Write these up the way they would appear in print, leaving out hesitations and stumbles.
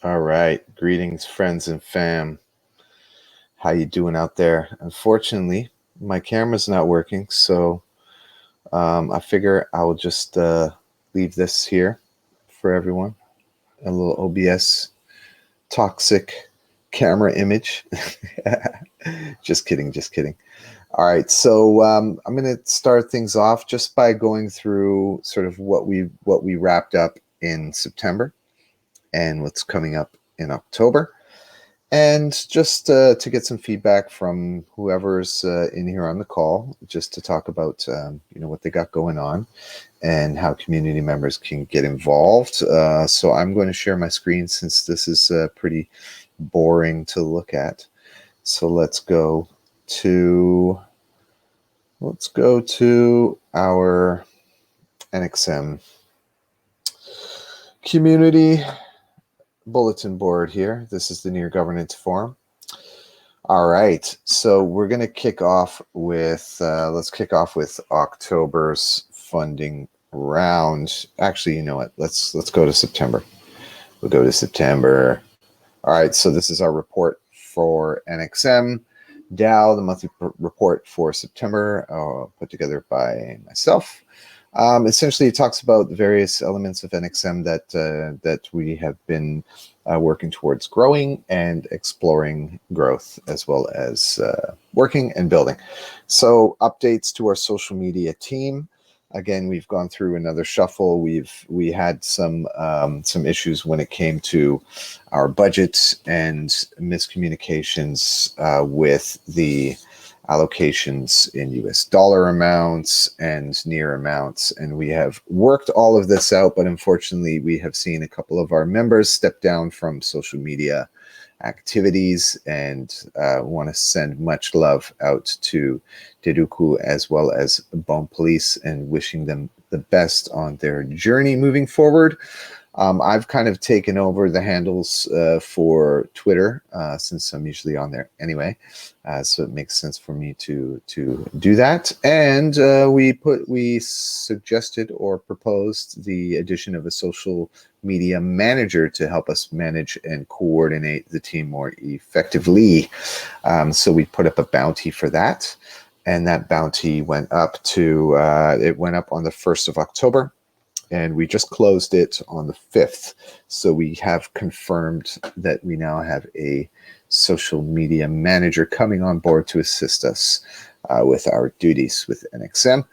All right. Greetings, friends and fam. How you doing out there? Unfortunately, my camera's not working, so I figure I will just leave this here for everyone. A little OBS toxic camera image. Just kidding, just kidding. All right, so I'm going to start things off just by going through sort of what we wrapped up in September and what's coming up in October. And just to get some feedback from whoever's in here on the call, just to talk about what they got going on and how community members can get involved. So I'm going to share my screen since this is pretty boring to look at. So let's go to our NxM Community bulletin board here. This is the Near Governance Forum. All right, so we're going to kick off with let's kick off with October's funding round. Actually, you know what? Let's go to September. We'll go to September. All right, so this is our report for NxM DAO, the monthly report for September, put together by myself. Essentially, it talks about the various elements of NxM that we have been working towards growing and exploring growth, as well as working and building. So updates to our social media team. Again, we've gone through another shuffle. We had some issues when it came to our budget and miscommunications with the allocations in US dollar amounts and near amounts. And we have worked all of this out, but unfortunately we have seen a couple of our members step down from social media activities, and want to send much love out to Deduku as well as Bone Police and wishing them the best on their journey moving forward. I've kind of taken over the handles for Twitter since I'm usually on there anyway, so it makes sense for me to do that. And we suggested or proposed the addition of a social media manager to help us manage and coordinate the team more effectively. So we put up a bounty for that, and that bounty went up to it went up on the 1st of October. And we just closed it on the 5th. So we have confirmed that we now have a social media manager coming on board to assist us with our duties with NxM.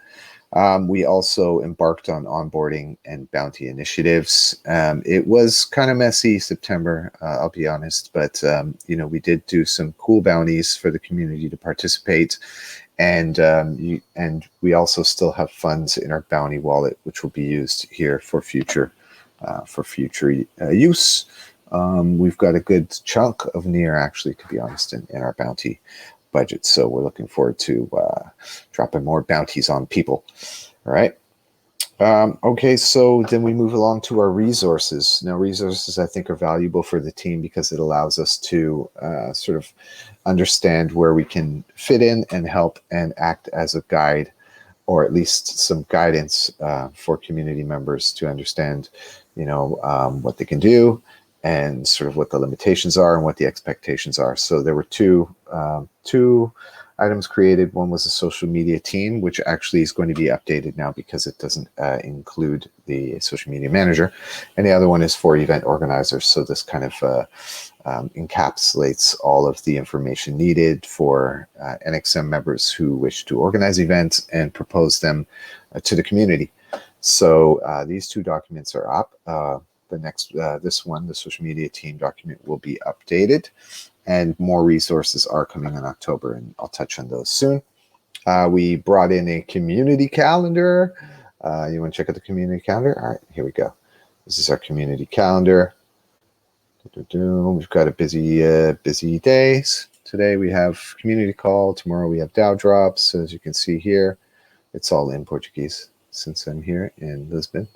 We also embarked on onboarding and bounty initiatives. It was kind of messy September, I'll be honest, but we did do some cool bounties for the community to participate. And we also still have funds in our bounty wallet, which will be used here for future use. We've got a good chunk of near, actually, to be honest, in our bounty budget. So we're looking forward to dropping more bounties on people. All right. Okay, so then we move along to our resources. Now, resources, I think, are valuable for the team because it allows us to sort of understand where we can fit in and help and act as a guide, or at least some guidance for community members to understand, what they can do and sort of what the limitations are and what the expectations are. So there were two items created. One was a social media team, which actually is going to be updated now because it doesn't include the social media manager. And the other one is for event organizers. So this kind of encapsulates all of the information needed for NxM members who wish to organize events and propose them to the community. So these two documents are up. This one, the social media team document, will be updated. And more resources are coming in October, and I'll touch on those soon. We brought in a community calendar. You want to check out the community calendar? All right, here we go. This is our community calendar. We've got a busy days. Today we have community call. Tomorrow we have DAO drops. So as you can see here, it's all in Portuguese since I'm here in Lisbon.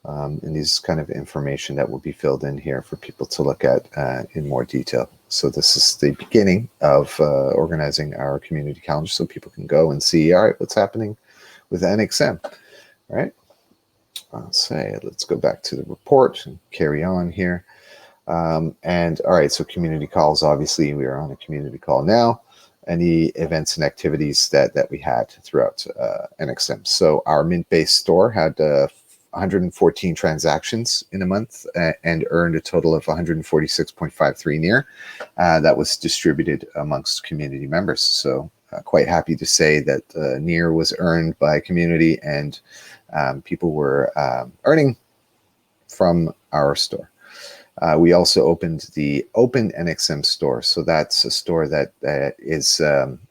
And these kind of information that will be filled in here for people to look at in more detail. So this is the beginning of organizing our community calendar so people can go and see, all right, what's happening with NxM, all right? Let's go back to the report and carry on here. And all right, so community calls, obviously we are on a community call now. Any events and activities that we had throughout NxM. So our Mint-based store had 114 transactions in a month and earned a total of 146.53 near. That was distributed amongst community members. So quite happy to say that near was earned by community, and people were earning from our store. We also opened the Open NxM store. So that's a store that is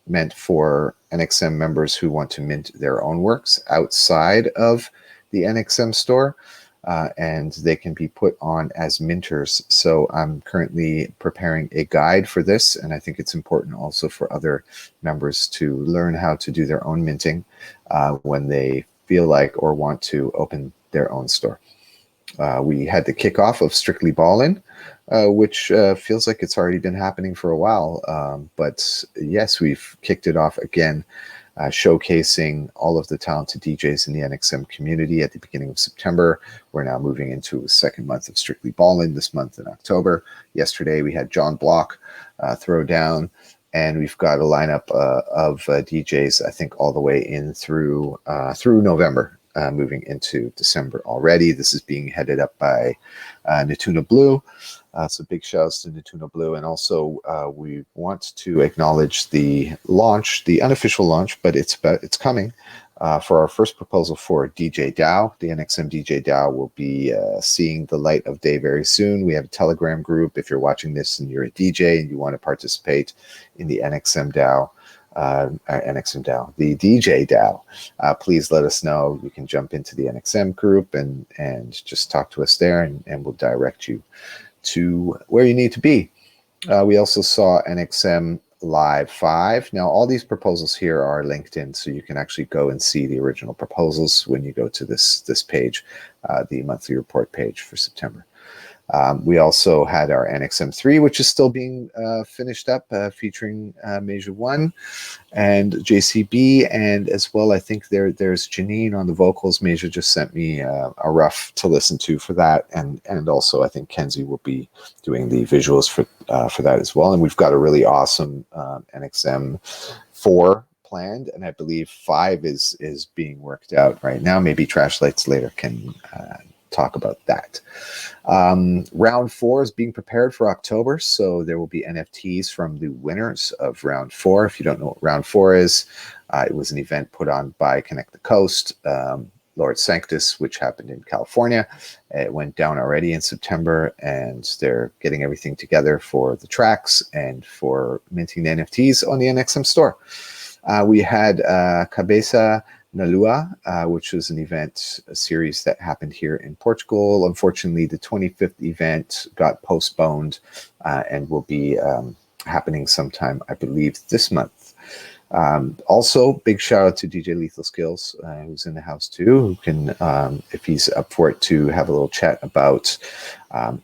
meant for NxM members who want to mint their own works outside of the NxM store, and they can be put on as minters. So I'm currently preparing a guide for this, and I think it's important also for other members to learn how to do their own minting when they feel like or want to open their own store. We had the kickoff of Strictly Ballin', which feels like it's already been happening for a while. But yes, we've kicked it off again, showcasing all of the talented DJs in the NxM community at the beginning of September. We're now moving into a second month of Strictly Ballin' this month in October. Yesterday, we had John Block throw down. And we've got a lineup of DJs, I think, all the way in through November. Moving into December already. This is being headed up by Natuna Blue. So big shouts to Natuna Blue. And also we want to acknowledge the launch, the unofficial launch, but it's coming for our first proposal for DJ DAO. The NxM DJ DAO will be seeing the light of day very soon. We have a Telegram group. If you're watching this and you're a DJ and you want to participate in the NxM DAO, NxM DAO, the DJ DAO, please let us know. You can jump into the NxM group and just talk to us there, and we'll direct you to where you need to be. We also saw NxM Live 5. Now, all these proposals here are linked in, so you can actually go and see the original proposals when you go to this page, the monthly report page for September. We also had our NxM 3, which is still being finished up, featuring Measure 1 and JCB, and as well, I think there's Janine on the vocals. Measure just sent me a rough to listen to for that, and also I think Kenzie will be doing the visuals for that as well. And we've got a really awesome NxM 4 planned, and I believe 5 is being worked out right now. Maybe Trashlights later can talk about that. Round 4 is being prepared for October, so there will be NFTs from the winners of round 4. If you don't know what round 4 is, it was an event put on by Connect the Coast, Lord Sanctus, which happened in California. It went down already in September, and they're getting everything together for the tracks and for minting the NFTs on the NxM store. We had Cabeza Nalua, which was an event, a series that happened here in Portugal. Unfortunately, the 25th event got postponed and will be happening sometime, I believe, this month. Also, big shout out to DJ Lethal Skills, who's in the house too, who can, if he's up for it, to have a little chat about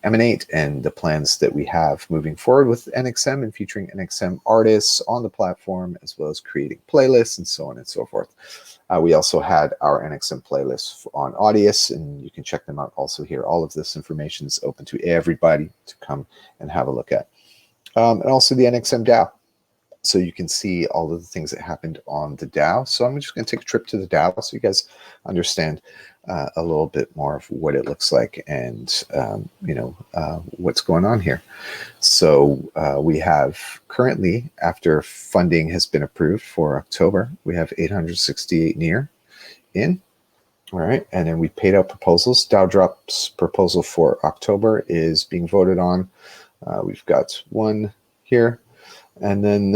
Emanate and the plans that we have moving forward with NxM and featuring NxM artists on the platform, as well as creating playlists and so on and so forth. We also had our NxM playlists on Audius, and you can check them out also here. All of this information is open to everybody to come and have a look at. And also the NxM DAO. So you can see all of the things that happened on the DAO. So I'm just going to take a trip to the DAO so you guys understand a little bit more of what it looks like and what's going on here. So we have currently, after funding has been approved for October, we have 868 near in. All right, and then we paid out proposals. DAO Drop's proposal for October is being voted on. We've got one here. And then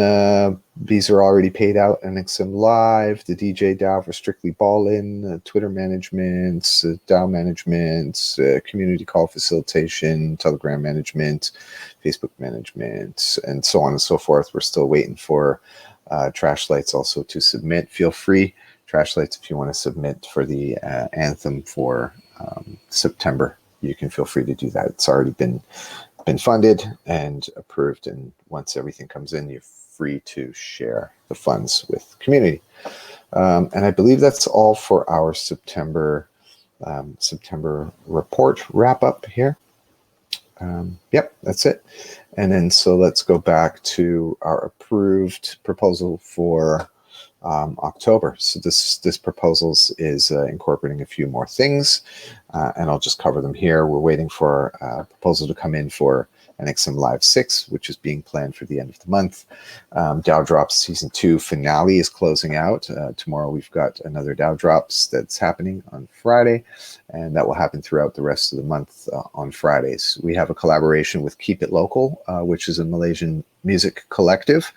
these are already paid out. NxM Live, the DJ DAO for Strictly Ballin', Twitter management, DAO management, community call facilitation, Telegram management, Facebook management, and so on and so forth. We're still waiting for Trashlights also to submit. Feel free, Trashlights, if you want to submit for the anthem for September, you can feel free to do that. It's already been funded and approved, and once everything comes in, you're free to share the funds with community. And I believe that's all for our September report wrap up here. Yep, that's it. And then so let's go back to our approved proposal for October. So this proposals is incorporating a few more things, and I'll just cover them here. We're waiting for a proposal to come in for NxM Live 6, which is being planned for the end of the month. Dow Drops Season 2 finale is closing out. Tomorrow we've got another Dow Drops that's happening on Friday, and that will happen throughout the rest of the month on Fridays. We have a collaboration with Keep It Local, which is a Malaysian music collective,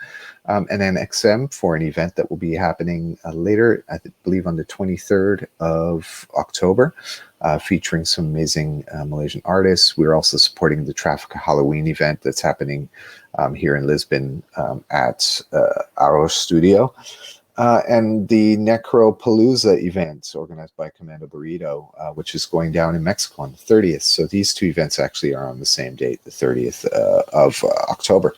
and NxM for an event that will be happening later, I believe on the 23rd of October, featuring some amazing Malaysian artists. We're also supporting the Traffic Halloween event that's happening here in Lisbon at our studio. And the Necropalooza event organized by Commando Burrito, which is going down in Mexico on the 30th. So these two events actually are on the same date, the 30th of October.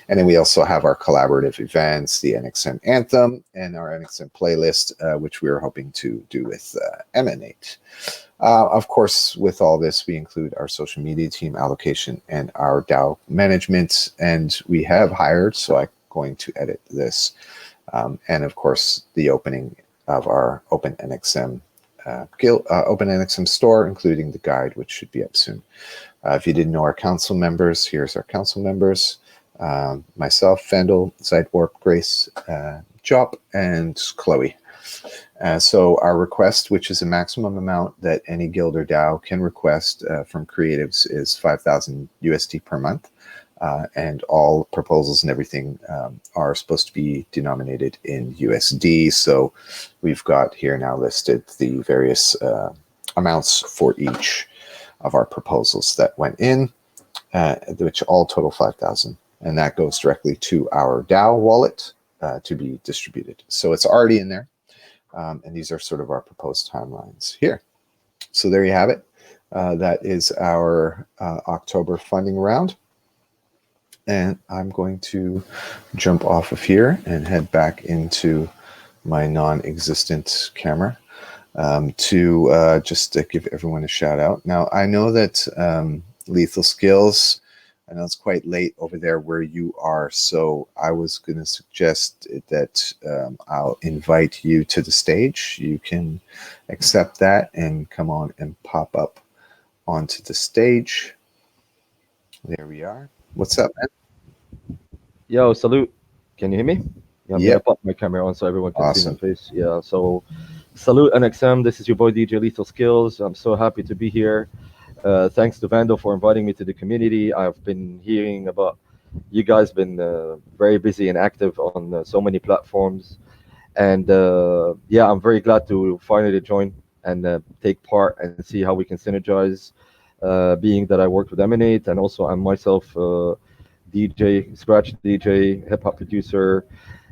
And then we also have our collaborative events, the NxM Anthem and our NxM playlist, which we are hoping to do with Emanate. Of course, with all this, we include our social media team allocation and our DAO management. And we have hired, so I'm going to edit this. And of course, the opening of our Open NxM Open NxM store, including the guide, which should be up soon. If you didn't know our council members, here's our council members: myself, Fendel, Sidewarp, Grace, Jop, and Chloe. So our request, which is a maximum amount that any guild or DAO can request from creatives, is 5,000 USD per month. And all proposals and everything are supposed to be denominated in USD. So we've got here now listed the various amounts for each of our proposals that went in, which all total 5,000. And that goes directly to our DAO wallet to be distributed. So it's already in there. And these are sort of our proposed timelines here. So there you have it. That is our October funding round. And I'm going to jump off of here and head back into my non-existent camera to just give everyone a shout out. Now, I know that Lethal Skills, I know it's quite late over there where you are, so I was going to suggest that I'll invite you to the stage. You can accept that and come on and pop up onto the stage. There we are. What's up, man? Yo, salute. Can you hear me? Yeah, I'm Yep. gonna pop my camera on so everyone can see Awesome. my face. Yeah, so salute NxM. This is your boy DJ Lethal Skills. I'm so happy to be here. Thanks to Vando for inviting me to the community. I've been hearing about you guys been very busy and active on so many platforms. And yeah, I'm very glad to finally join and take part and see how we can synergize. Being that I worked with Emanate and also I'm myself DJ, scratch DJ, hip hop producer,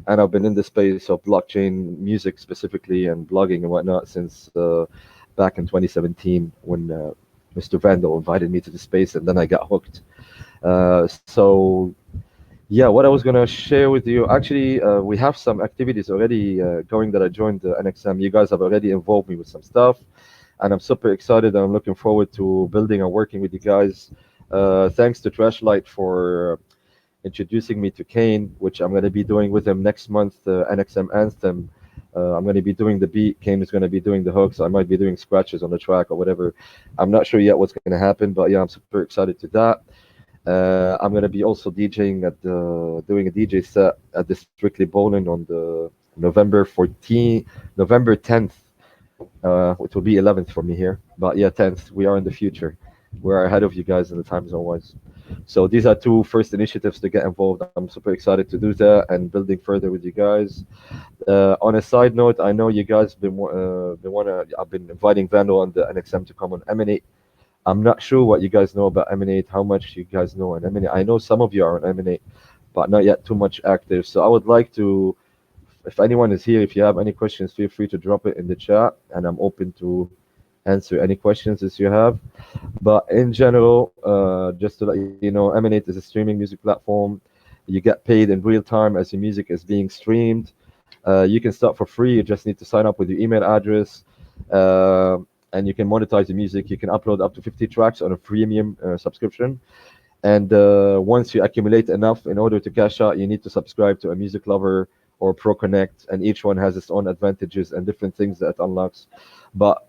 and I've been in the space of blockchain music specifically and blogging and whatnot since back in 2017 when Mr. Vandal invited me to the space, and then I got hooked. So yeah, what I was gonna share with you, actually, we have some activities already going that I joined the NxM. You guys have already involved me with some stuff, and I'm super excited. I'm looking forward to building and working with you guys. Thanks to Trashlight for introducing me to Kane, which I'm going to be doing with him next month, NxM Anthem. I'm going to be doing the beat. Kane is going to be doing the hooks. I might be doing scratches on the track or whatever. I'm not sure yet what's going to happen, but yeah, I'm super excited to that. I'm going to be also DJing at doing a DJ set at the Strictly Bowling on the November 10th, which will be 11th for me here. But yeah, 10th. We are in the future. We're ahead of you guys in the time zone wise. So these are two first initiatives to get involved. I'm super excited to do that and building further with you guys. On a side note, I know you guys I've been inviting Vandal and the NxM to come on Emanate. I'm not sure what you guys know about Emanate, how much you guys know on Emanate. I know some of you are on Emanate, but not yet too much active. So I would like to, if anyone is here, if you have any questions, feel free to drop it in the chat, and I'm open to answer any questions that you have. But in general, just to let you know, Emanate is a streaming music platform. You get paid in real time as your music is being streamed. You can start for free. You just need to sign up with your email address. and you can monetize the music. You can upload up to 50 tracks on a freemium subscription. And once you accumulate enough, in order to cash out, you need to subscribe to a music lover or Pro Connect, and each one has its own advantages and different things that it unlocks. But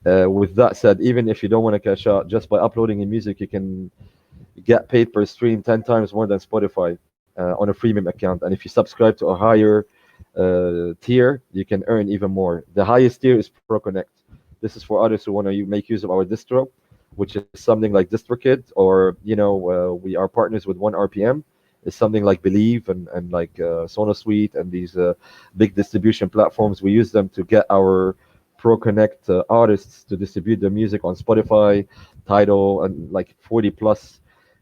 with that said, even if you don't want to cash out, just by uploading your music, you can get paid per stream 10 times more than Spotify on a freemium account. And if you subscribe to a higher tier, you can earn even more. The highest tier is Pro Connect. This is for others who want to make use of our distro, which is something like DistroKid, or we are partners with 1RPM. It's something like Believe and like SonoSuite and these big distribution platforms. We use them to get our Pro Connect artists to distribute their music on Spotify, Tidal, and like 40 plus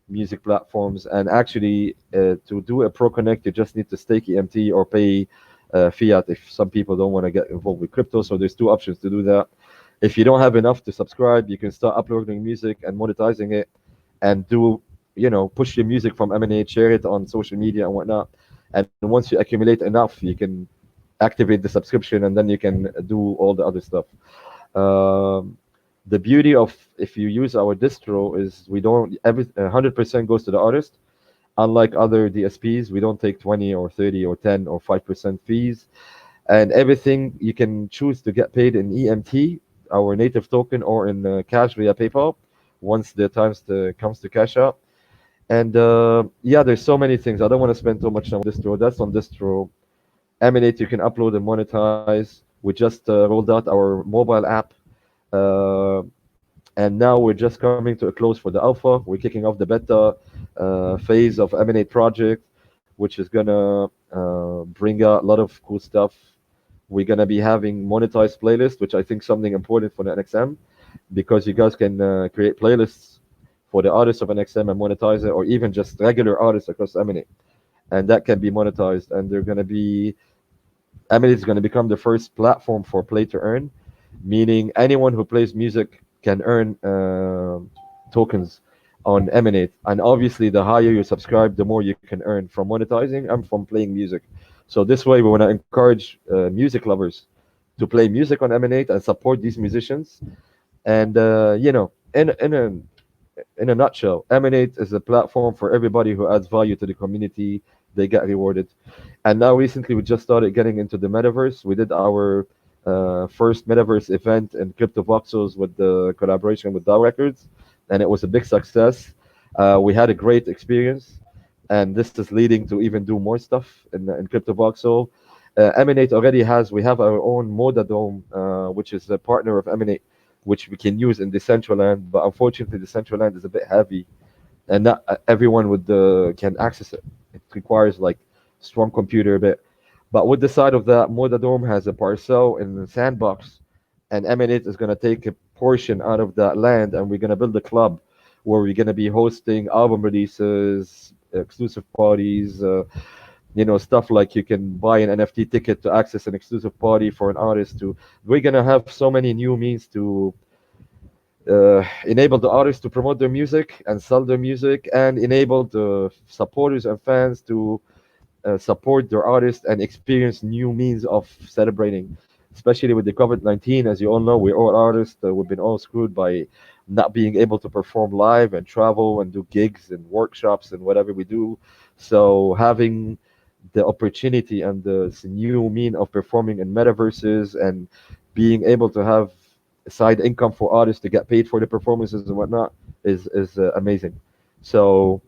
music platforms. And actually, to do a Pro Connect, you just need to stake EMT or pay fiat if some people don't want to get involved with crypto. So there's two options to do that. If you don't have enough to subscribe, you can start uploading music and monetizing it, and do push your music from Emanate, share it on social media and whatnot. And once you accumulate enough, you can activate the subscription, and then you can do all the other stuff. The beauty of if you use our distro is we don't 100% goes to the artist. Unlike other DSPs, we don't take 20 or 30 or 10 or 5% fees, and everything you can choose to get paid in EMT, our native token, or in cash via PayPal once the comes to cash out. And yeah, there's so many things. I don't want to spend too much on distro. That's on distro. Emanate, you can upload and monetize. We just rolled out our mobile app. And now we're just coming to a close for the alpha. We're kicking off the beta phase of Emanate project, which is gonna bring out a lot of cool stuff. We're gonna be having monetized playlists, which I think something important for the NxM, because you guys can create playlists for the artists of NxM and monetize it, or even just regular artists across Emanate, and that can be monetized. And they're gonna be Emanate is gonna become the first platform for play to earn, meaning anyone who plays music can earn tokens on Emanate. And obviously, the higher you subscribe, the more you can earn from monetizing and from playing music. So this way, we want to encourage music lovers to play music on Emanate and support these musicians. And in a nutshell, Emanate is a platform for everybody who adds value to the community. They get rewarded. And now recently, we just started getting into the metaverse. We did our first metaverse event in Crypto Voxels with the collaboration with DAO Records, and it was a big success. We had a great experience, and this is leading to even do more stuff in Crypto Voxel. Emanate already we have our own Moda Dome, which is a partner of Emanate, which we can use in Decentraland, but unfortunately Decentraland is a bit heavy, and not everyone can access it. It requires like strong computer a bit. But with the side of that, Moda Dome has a parcel in the sandbox, and Emanate is going to take a portion out of that land, and we're going to build a club where we're going to be hosting album releases, exclusive parties, stuff like you can buy an NFT ticket to access an exclusive party for an artist. We're going to have so many new means to enable the artists to promote their music and sell their music, and enable the supporters and fans to support their artists and experience new means of celebrating, especially with the COVID-19. As you all know, we're all artists. We've been all screwed by not being able to perform live and travel and do gigs and workshops and whatever we do. So having the opportunity and this new mean of performing in metaverses and being able to have side income for artists to get paid for the performances and whatnot is amazing. So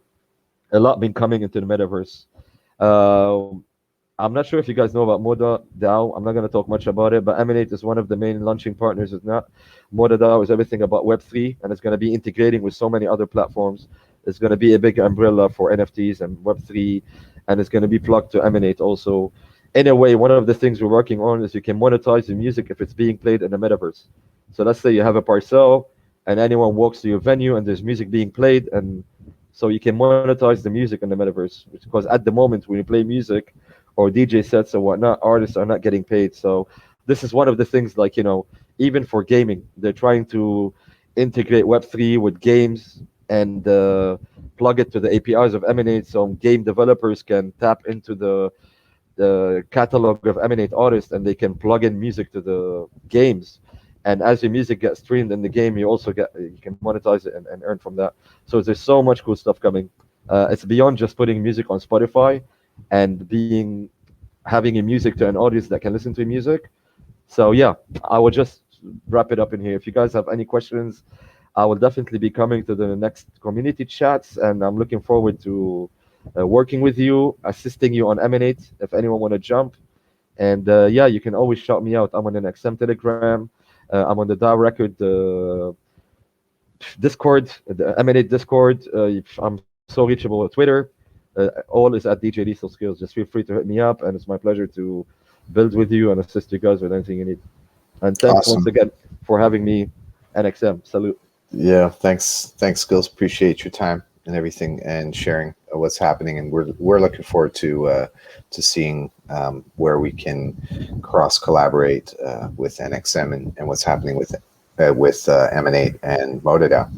a lot been coming into the metaverse. Uh, I'm not sure if you guys know about Moda DAO. I'm not going to talk much about it, but Emanate is one of the main launching partners. It's not. Moda DAO is everything about Web3, and it's going to be integrating with so many other platforms. It's going to be a big umbrella for NFTs and Web3, and it's going to be plugged to Emanate also. In a way, one of the things we're working on is you can monetize the music if it's being played in the metaverse. So let's say you have a parcel, and anyone walks to your venue, and there's music being played, and so you can monetize the music in the metaverse. Because at the moment, when you play music or DJ sets or whatnot, artists are not getting paid. So this is one of the things, like, even for gaming, they're trying to integrate Web3 with games and plug it to the APIs of Emanate, so game developers can tap into the catalog of Emanate artists, and they can plug in music to the games And as your music gets streamed in the game, you can monetize it and earn from that. So there's so much cool stuff coming. It's beyond just putting music on Spotify and being having a music to an audience that can listen to music. So yeah, I will just wrap it up in here. If you guys have any questions, I will definitely be coming to the next community chats, and I'm looking forward to working with you, assisting you on Emanate if anyone want to jump. And yeah, you can always shout me out. I'm on an NxM Telegram. I'm on the DAO Record Discord, the Emanate Discord. I'm so reachable on Twitter. All is at DJ Lethal Skills. Just feel free to hit me up, and it's my pleasure to build with you and assist you guys with anything you need. And thanks once Awesome. again for having me, NxM. Salute. Yeah, thanks, Skills. Appreciate your time and everything and sharing what's happening. And we're looking forward to seeing where we can cross collaborate with NxM and what's happening with Emanate and Motodao.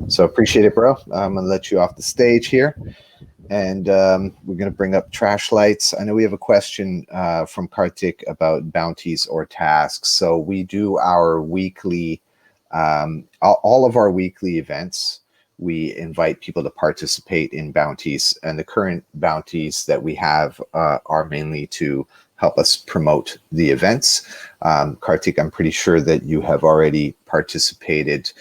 So appreciate it, bro. I'm gonna let you off the stage here. And we're going to bring up Trashlights. I know we have a question from Kartik about bounties or tasks. So we do our weekly, all of our weekly events. We invite people to participate in bounties. And the current bounties that we have are mainly to help us promote the events. Kartik, I'm pretty sure that you have already participated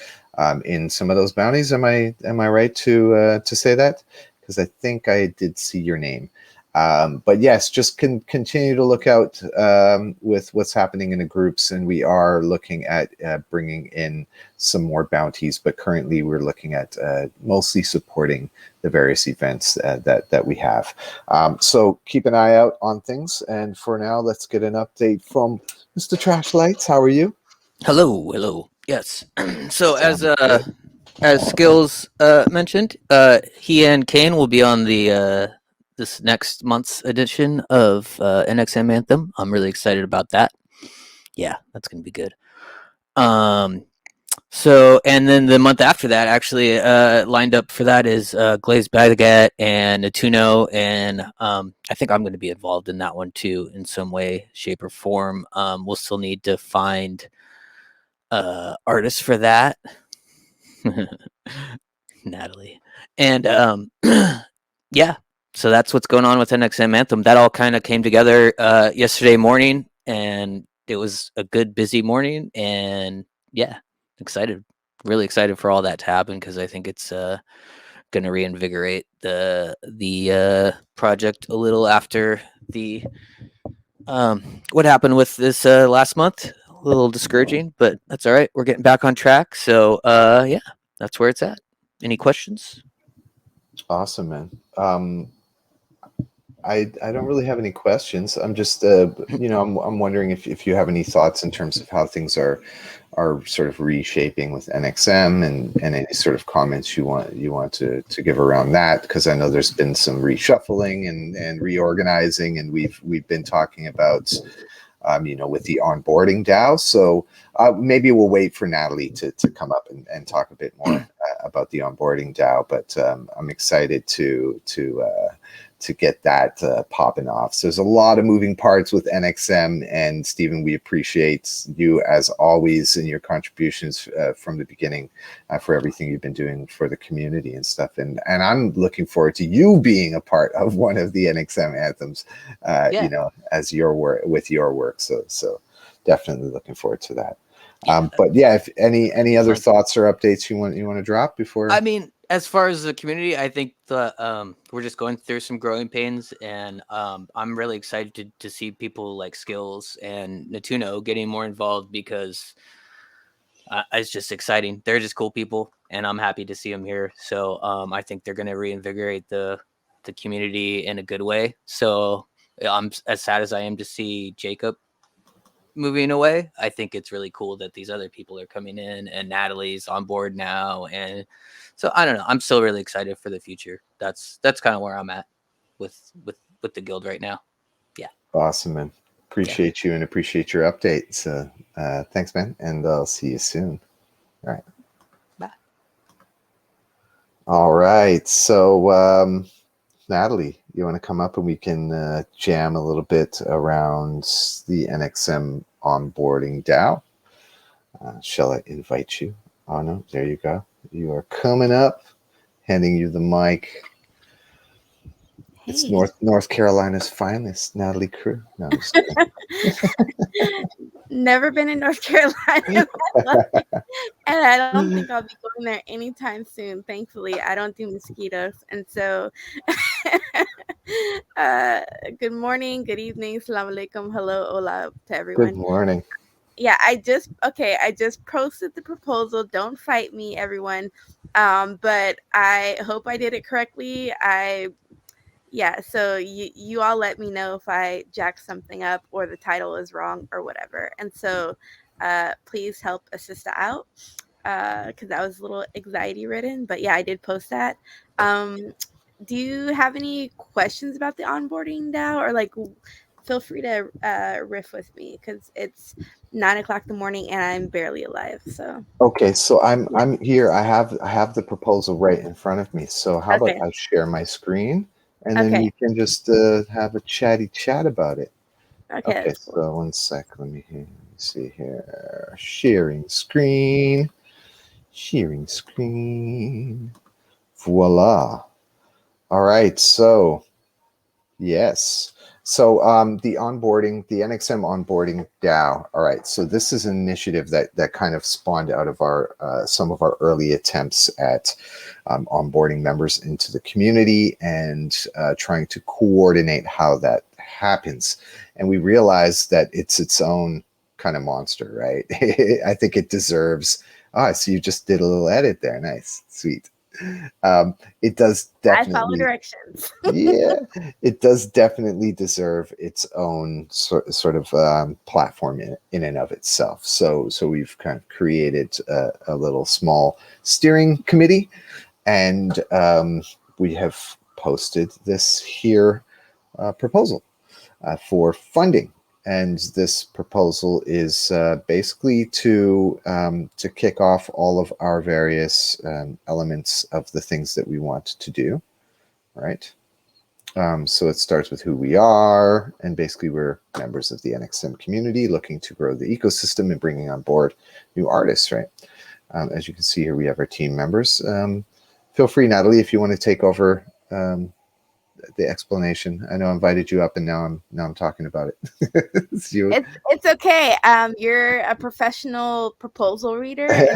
in some of those bounties. Am I right to say that? Because I think I did see your name. But yes, just continue to look out with what's happening in the groups. And we are looking at bringing in some more bounties. But currently we're looking at mostly supporting the various events that we have. So keep an eye out on things. And for now, let's get an update from Mr. Trashlights. How are you? Hello. Yes. So Sounds good. as Skills mentioned, he and Kane will be on the this next month's edition of NxM Anthem. I'm really excited about that. Yeah, that's gonna be good. So and then the month after that, actually lined up for that is Glazed Baguette and Natuno, and I think I'm going to be involved in that one too in some way, shape, or form. We'll still need to find artists for that. Natalie. And yeah, so that's what's going on with NxM Anthem. That all kind of came together yesterday morning, and it was a good busy morning. And yeah, excited, really excited for all that to happen because I think it's going to reinvigorate the project a little after the what happened with this last month. A little discouraging, but that's all right. We're getting back on track. So yeah, that's where it's at. Any questions? Awesome, man. I don't really have any questions. I'm just I'm wondering if you have any thoughts in terms of how things are sort of reshaping with NxM and any sort of comments you want to give around that, because I know there's been some reshuffling and reorganizing, and we've been talking about with the onboarding DAO. So maybe we'll wait for Natalie to come up and talk a bit more about the onboarding DAO. But I'm excited to get that popping off. So there's a lot of moving parts with NxM, and Stephen, we appreciate you as always and your contributions from the beginning for everything you've been doing for the community and stuff. And I'm looking forward to you being a part of one of the NxM anthems, as your work with your work. So definitely looking forward to that. But yeah, if any other thoughts or updates you want to drop before? I mean, as far as the community, I think we're just going through some growing pains, and I'm really excited to see people like Skills and Natuno getting more involved because it's just exciting. They're just cool people, and I'm happy to see them here. So I think they're going to reinvigorate the community in a good way. So I'm as sad as I am to see Jacob moving away. I think it's really cool that these other people are coming in, and Natalie's on board now, and so I don't know. I'm still really excited for the future. That's kind of where I'm at with the guild right now. Yeah. Awesome, man. Appreciate you and appreciate your update. So thanks, man, and I'll see you soon. All right. Bye. All right. So Natalie, you want to come up and we can jam a little bit around the NxM onboarding DAO? Shall I invite you? Oh no, there you go. You are coming up. Handing you the mic. It's Hey. North Carolina's finest, Natalie Crew. No, I'm just Never been in North Carolina in my life, and I don't think I'll be going there anytime soon. Thankfully, I don't do mosquitoes, and so uh, good morning, good evening, salam alaikum, hello, hola to Good everyone. morning. Yeah, I just posted the proposal. Don't fight me, everyone. But I hope I did it correctly. Yeah, so you all let me know if I jack something up or the title is wrong or whatever. And so please help a sister out because that was a little anxiety ridden. But yeah, I did post that. Do you have any questions about the onboarding now, or like feel free to riff with me because it's 9 o'clock in the morning and I'm barely alive. So Okay, so I'm yeah. here. I have the proposal right in front of me. So how about Okay. I share my screen and then Okay. we can just have a chatty chat about it. Okay, Okay, that's cool. so one sec. Let me see here. Sharing screen. Sharing screen. Voila. All right. So yes. So the onboarding, the NxM onboarding DAO. All right. So this is an initiative that kind of spawned out of our some of our early attempts at onboarding members into the community and trying to coordinate how that happens. And we realized that it's its own kind of monster, right? I think it deserves. Ah, so you just did a little edit there. Nice, sweet. It does I follow definitely. directions. Yeah, it does definitely deserve its own sort of platform in and of itself. So we've kind of created a little small steering committee, and we have posted this here proposal for funding. And this proposal is basically to kick off all of our various elements of the things that we want to do, right? So it starts with who we are, and basically we're members of the NxM community looking to grow the ecosystem and bringing on board new artists, right? As you can see here, we have our team members. Feel free, Natalie, if you want to take over the explanation. I know I invited you up, and now I'm talking about it. It's you. It's okay. You're a professional proposal reader, and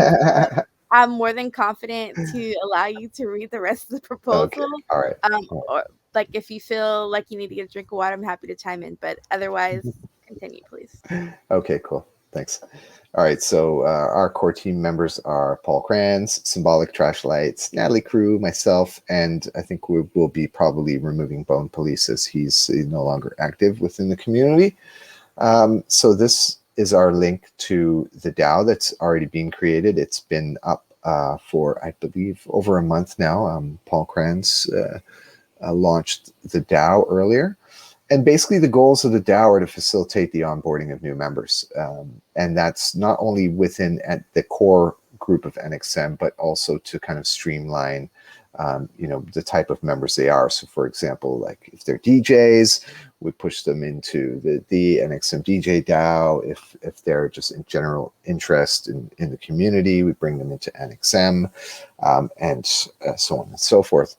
so I'm more than confident to allow you to read the rest of the Okay. proposal. All right. Or like if you feel like you need to get a drink of water, I'm happy to chime in. But otherwise, continue, please. Okay, cool. Thanks. All right, so our core team members are Paul Kranz, Symbolic Trashlights, Natalie Crew, myself, and I think we will be probably removing Bone Police as he's no longer active within the community. So this is our link to the DAO that's already being created. It's been up for, I believe, over a month now. Paul Kranz launched the DAO earlier. And basically the goals of the DAO are to facilitate the onboarding of new members. And that's not only within at the core group of NxM, but also to kind of streamline the type of members they are. So for example, like if they're DJs, we push them into the NxM DJ DAO. If they're just in general interest in the community, we bring them into NxM, and so on and so forth.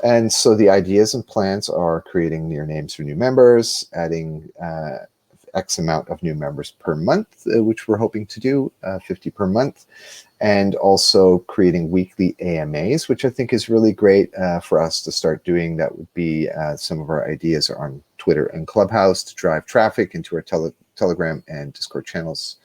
And so the ideas and plans are creating near names for new members, adding X amount of new members per month, which we're hoping to do, 50 per month, and also creating weekly AMAs, which I think is really great for us to start doing. That would be some of our ideas are on Twitter and Clubhouse to drive traffic into our Telegram and Discord channels.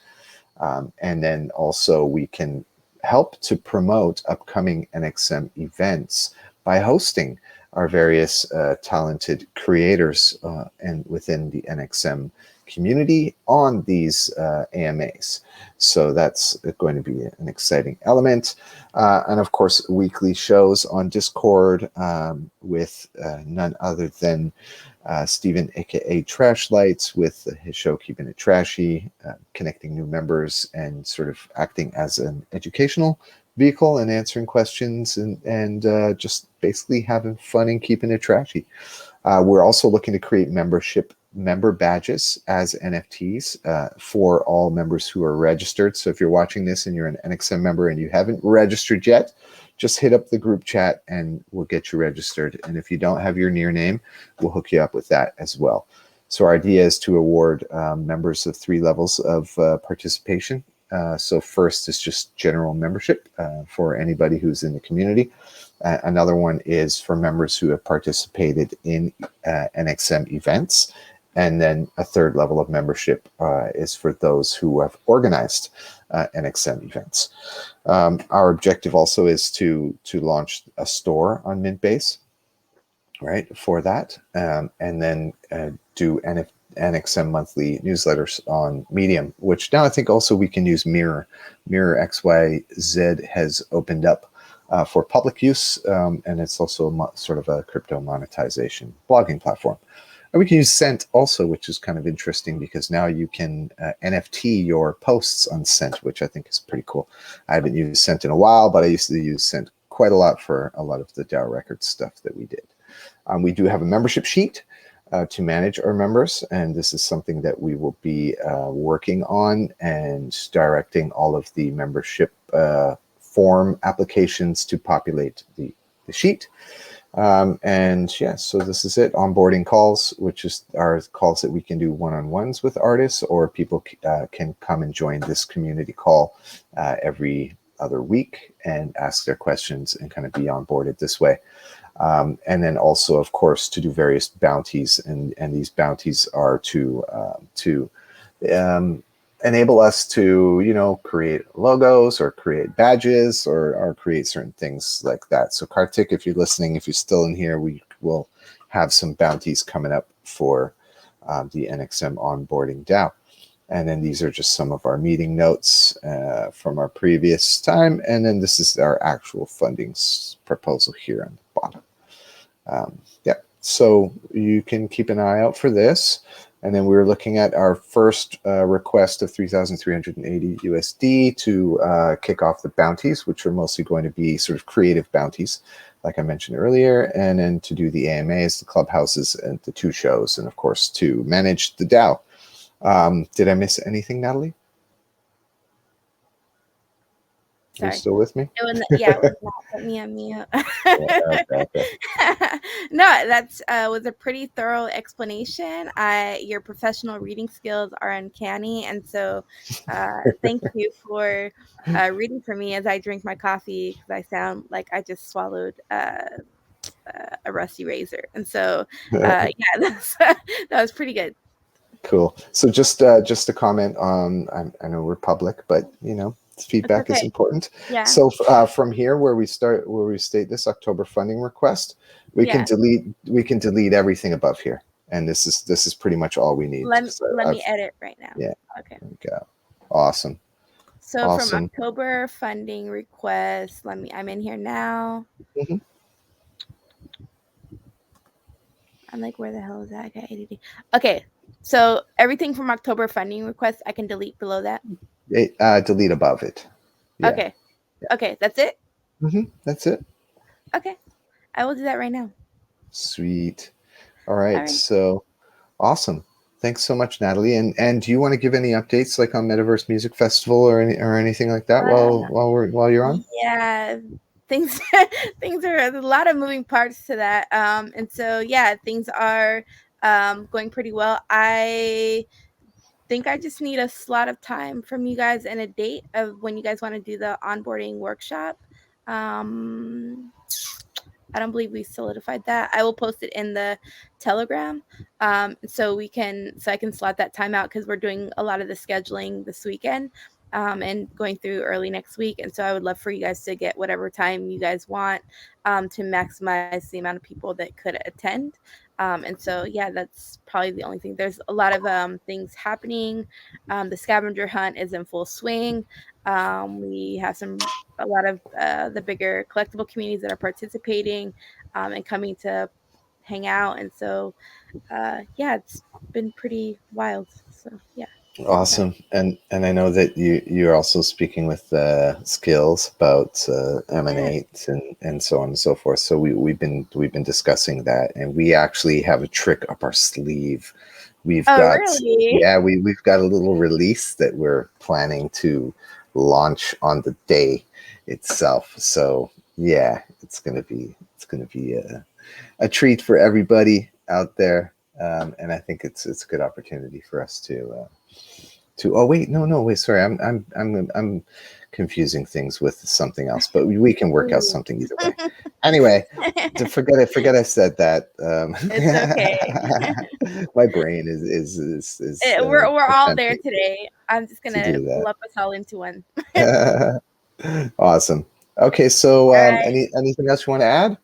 And then also we can help to promote upcoming NxM events by hosting our various talented creators and within the NxM community on these AMAs. So that's going to be an exciting element. And of course, weekly shows on Discord with none other than Steven, aka Trashlights, with his show Keeping It Trashy, connecting new members and sort of acting as an educational vehicle and answering questions and just basically having fun and keeping it trashy. We're also looking to create membership member badges as NFTs for all members who are registered. So if you're watching this and you're an NxM member and you haven't registered yet, just hit up the group chat and we'll get you registered. And if you don't have your near name, we'll hook you up with that as well. So our idea is to award members of 3 levels of participation. So first is just general membership for anybody who's in the community. Another one is for members who have participated in NxM events. And then a 3rd level of membership is for those who have organized NxM events. Our objective also is to launch a store on Mintbase, right, for that, and then do NxM monthly newsletters on Medium, which now I think also we can use Mirror. Mirror XYZ has opened up for public use, and it's also sort of a crypto monetization blogging platform. And we can use Scent also, which is kind of interesting because now you can NFT your posts on Scent, which I think is pretty cool. I haven't used Scent in a while, but I used to use Scent quite a lot for a lot of the DAO Records stuff that we did. We do have a membership sheet to manage our members, and this is something that we will be working on and directing all of the membership form applications to populate the sheet. And yeah, so this is it. Onboarding calls, which is our calls that we can do one-on-ones with artists, or people can come and join this community call every other week and ask their questions and kind of be onboarded this way. And then also, of course, to do various bounties, and these bounties are to enable us to, you know, create logos or create badges or create certain things like that. So Kartik, if you're listening, if you're still in here, we will have some bounties coming up for the NxM onboarding DAO. And then these are just some of our meeting notes from our previous time. And then this is our actual funding proposal here on the bottom. Yeah, so you can keep an eye out for this. And then we're looking at our first request of 3,380 USD to kick off the bounties, which are mostly going to be sort of creative bounties, like I mentioned earlier, and then to do the AMAs, the clubhouses, and the 2 shows, and of course to manage the DAO. Did I miss anything, Natalie? Are you still with me? It would not put me on mute. Okay. No, that's was a pretty thorough explanation. Your professional reading skills are uncanny, and so thank you for reading for me as I drink my coffee, because I sound like I just swallowed a rusty razor. And so yeah, that was pretty good. Cool. So just to comment on, I know we're public, but you know, feedback is important. Yeah. So from here, where we state this October funding request, we can delete everything above here, and this is pretty much all we need. Let me edit right now. Yeah. Okay. There we go. Awesome. So awesome. from October funding request, I'm in here now. Mm-hmm. I'm like, where the hell is that? I got ADD. Okay. So everything from October funding request, I can delete below that. Delete above it. Yeah. Okay. Yeah. Okay. That's it? Mm-hmm. That's it. Okay. I will do that right now. Sweet. All right. So awesome. Thanks so much, Natalie. And do you want to give any updates, like on Metaverse Music Festival or anything like that while you're on? Yeah. Things are a lot of moving parts to that. And so yeah, things are going pretty well. I think I just need a slot of time from you guys and a date of when you guys want to do the onboarding workshop. I don't believe we solidified that. I will post it in the Telegram, so I can slot that time out, because we're doing a lot of the scheduling this weekend and going through early next week. And so I would love for you guys to get whatever time you guys want to maximize the amount of people that could attend. And so, yeah, that's probably the only thing. There's a lot of things happening. The scavenger hunt is in full swing. We have a lot of the bigger collectible communities that are participating and coming to hang out. And so, yeah, it's been pretty wild. So, yeah. Awesome. And I know that you're also speaking with Skills about Emanate and so on and so forth. So we've been discussing that, and we actually have a trick up our sleeve we've Oh, got really? we've got a little release that we're planning to launch on the day itself. So yeah, it's gonna be a treat for everybody out there, and I think it's a good opportunity for us to. Oh wait, no, sorry, I'm confusing things with something else, but we can work out Ooh. something either way. Anyway, to forget I said that. It's okay. My brain is We're all there attempting today. I'm just to gonna do lump us all into one. that. Awesome. Okay, so All right. anything else you want to add?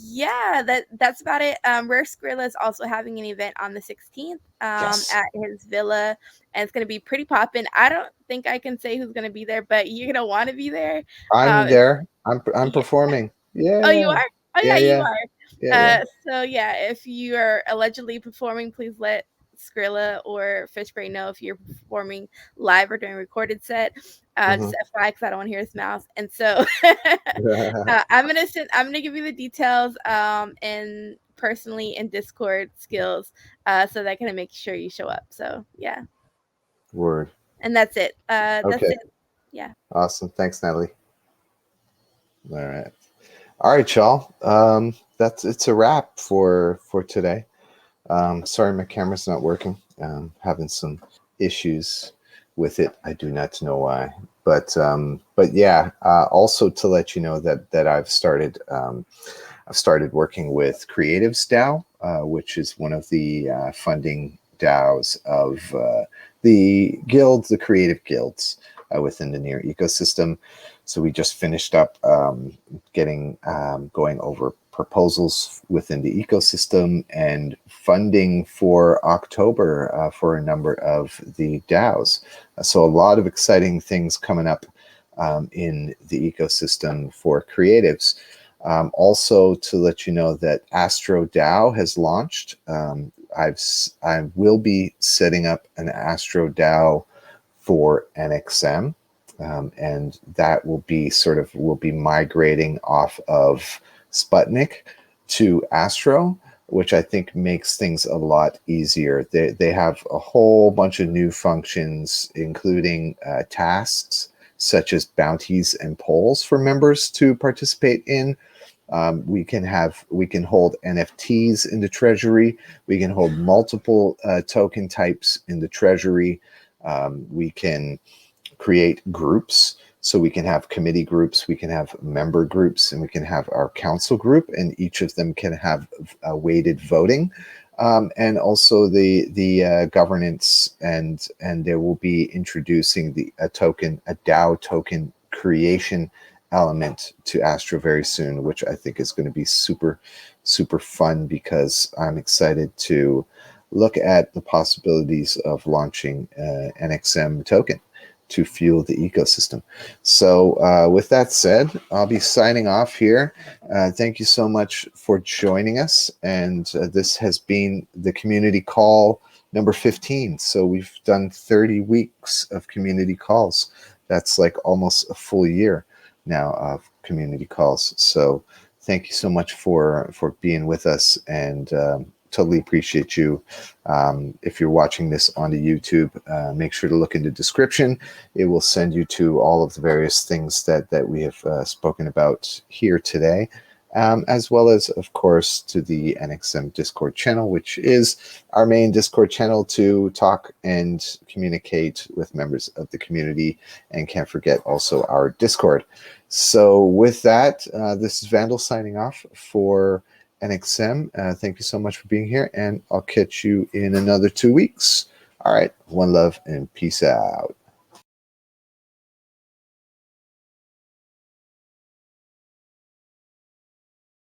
Yeah, that's about it. Rare Skrilla is also having an event on the 16th Yes, at his villa, and it's gonna be pretty poppin'. I don't think I can say who's gonna be there, but you're gonna want to be there. I'm It's, there. I'm yeah. performing. Oh, you Yeah, are? Oh, yeah, yeah, you yeah, are. yeah. So yeah, if you are allegedly performing, please let Skrilla or Fishbrain know if you're performing live or doing recorded set. Just FYI, because I don't want to hear his mouth. And so I'm gonna give you the details and personally in Discord skills so that I can make sure you show up. So yeah, Word. and that's it. That's Okay. it. Yeah. Awesome. Thanks, Natalie. All right, y'all. It's a wrap for today. Sorry, my camera's not working. Having some issues with it. I do not know why, but yeah. Also to let you know that I've started working with Creatives DAO, which is one of the funding DAOs of the guilds, the creative guilds within the Near ecosystem. So we just finished up going over proposals within the ecosystem and funding for October for a number of the DAOs. So a lot of exciting things coming up in the ecosystem for creatives. Also, to let you know that Astro DAO has launched. I will be setting up an Astro DAO for NxM, and that will be migrating off of Sputnik to Astro, which I think makes things a lot easier. They have a whole bunch of new functions, including tasks such as bounties and polls for members to participate in. We can hold NFTs in the treasury. We can hold multiple token types in the treasury. We can create groups. So we can have committee groups, we can have member groups, and we can have our council group, and each of them can have weighted voting. And also the governance, and they will be introducing a DAO token creation element to Astro very soon, which I think is going to be super, super fun, because I'm excited to look at the possibilities of launching NxM token to fuel the ecosystem. So with that said, I'll be signing off here. Thank you so much for joining us. And this has been the community call number 15. So we've done 30 weeks of community calls. That's like almost a full year now of community calls. So thank you so much for being with us, and totally appreciate you. If you're watching this on the YouTube, make sure to look in the description. It will send you to all of the various things that we have spoken about here today, as well as, of course, to the NxM Discord channel, which is our main Discord channel to talk and communicate with members of the community. And can't forget also our Discord. So with that, this is Vandal signing off for NxM. Thank you so much for being here, and I'll catch you in another 2 weeks. All right, one love and peace out.